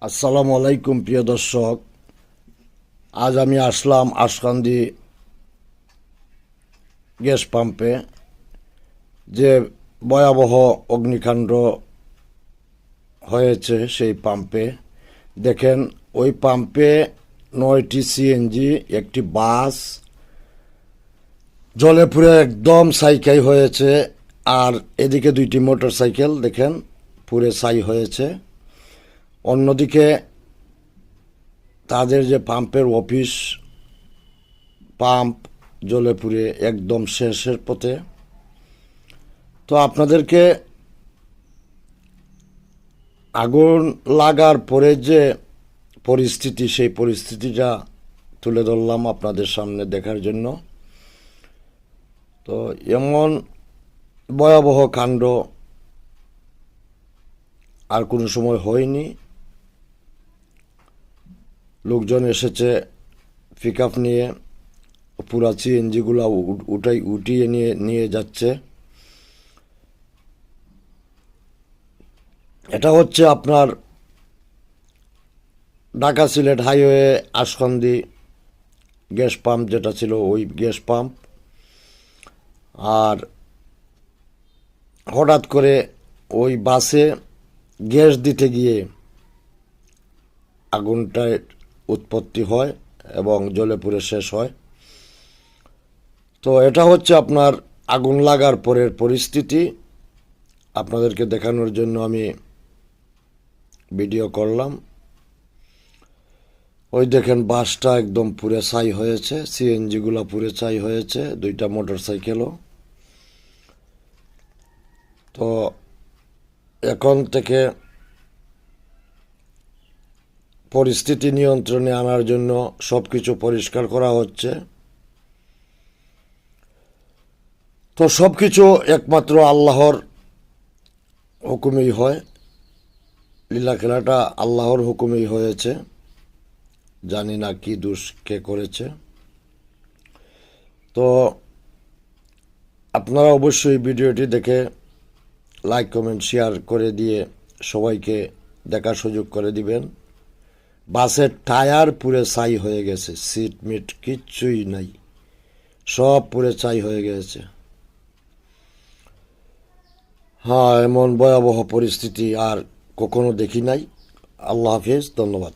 আসসালামু আলাইকুম প্রিয় দর্শক। আজ আমি আসলাম আশকান্দি গ্যাস পাম্পে। যে ভয়াবহ অগ্নিকাণ্ড হয়েছে সেই পাম্পে দেখেন, ওই পাম্পে 9টি সিএনজি, একটি বাস জলে পুড়ে একদম ছাই হয়েছে। আর এদিকে 2টি মোটর সাইকেল দেখেন পুড়ে ছাই হয়েছে। অন্যদিকে তাদের যে পাম্পের অফিস, পাম্প জ্বলে পুড়ে একদম শেষের পথে। তো আপনাদেরকে আগুন লাগার পরে যে পরিস্থিতি, সেই পরিস্থিতিটা তুলে ধরলাম আপনাদের সামনে দেখার জন্য। তো এমন ভয়াবহ কাণ্ড আর কোনো সময় হয়নি। লোকজন এসেছে পিকআপ নিয়ে, পুরা সিএনজিগুলো উঠিয়ে নিয়ে যাচ্ছে। এটা হচ্ছে আপনার Dhaka Sylhet highway Ashkandi gas pump, যেটা ছিল ওই গ্যাস পাম্প। আর হঠাৎ করে ওই বাসে গ্যাস দিতে গিয়ে আগুনটার উৎপত্তি হয় এবং জ্বলে পুড়ে শেষ হয়। তো এটা হচ্ছে আপনার আগুন লাগার পরের পরিস্থিতি। আপনাদেরকে দেখানোর জন্য আমি ভিডিও করলাম। ওই দেখেন বাসটা একদম পুড়ে ছাই হয়েছে, সিএনজিগুলো পুড়ে ছাই হয়েছে, 2টা মোটর সাইকেলও। তো এখন থেকে পরিস্থিতি নিয়ন্ত্রণে আনার জন্য সব কিছু পরিষ্কার করা হচ্ছে। তো সব কিছু একমাত্র আল্লাহর হুকুমেই হয়, লীলা খেলাটা আল্লাহর হুকুমেই হয়েছে। জানি না কি দোষ কে করেছে। তো আপনারা অবশ্যই ভিডিওটি দেখে লাইক কমেন্ট শেয়ার করে দিয়ে সবাইকে দেখার সুযোগ করে দিবেন। বাসের টায়ার পুরে ছাই হয়ে গেছে, সিট মিট কিচ্ছুই নাই, সব পুরে ছাই হয়ে গেছে। হ্যাঁ, এমন ভয়াবহ পরিস্থিতি আর কখনো দেখি নাই। আল্লাহ হাফিজ, ধন্যবাদ।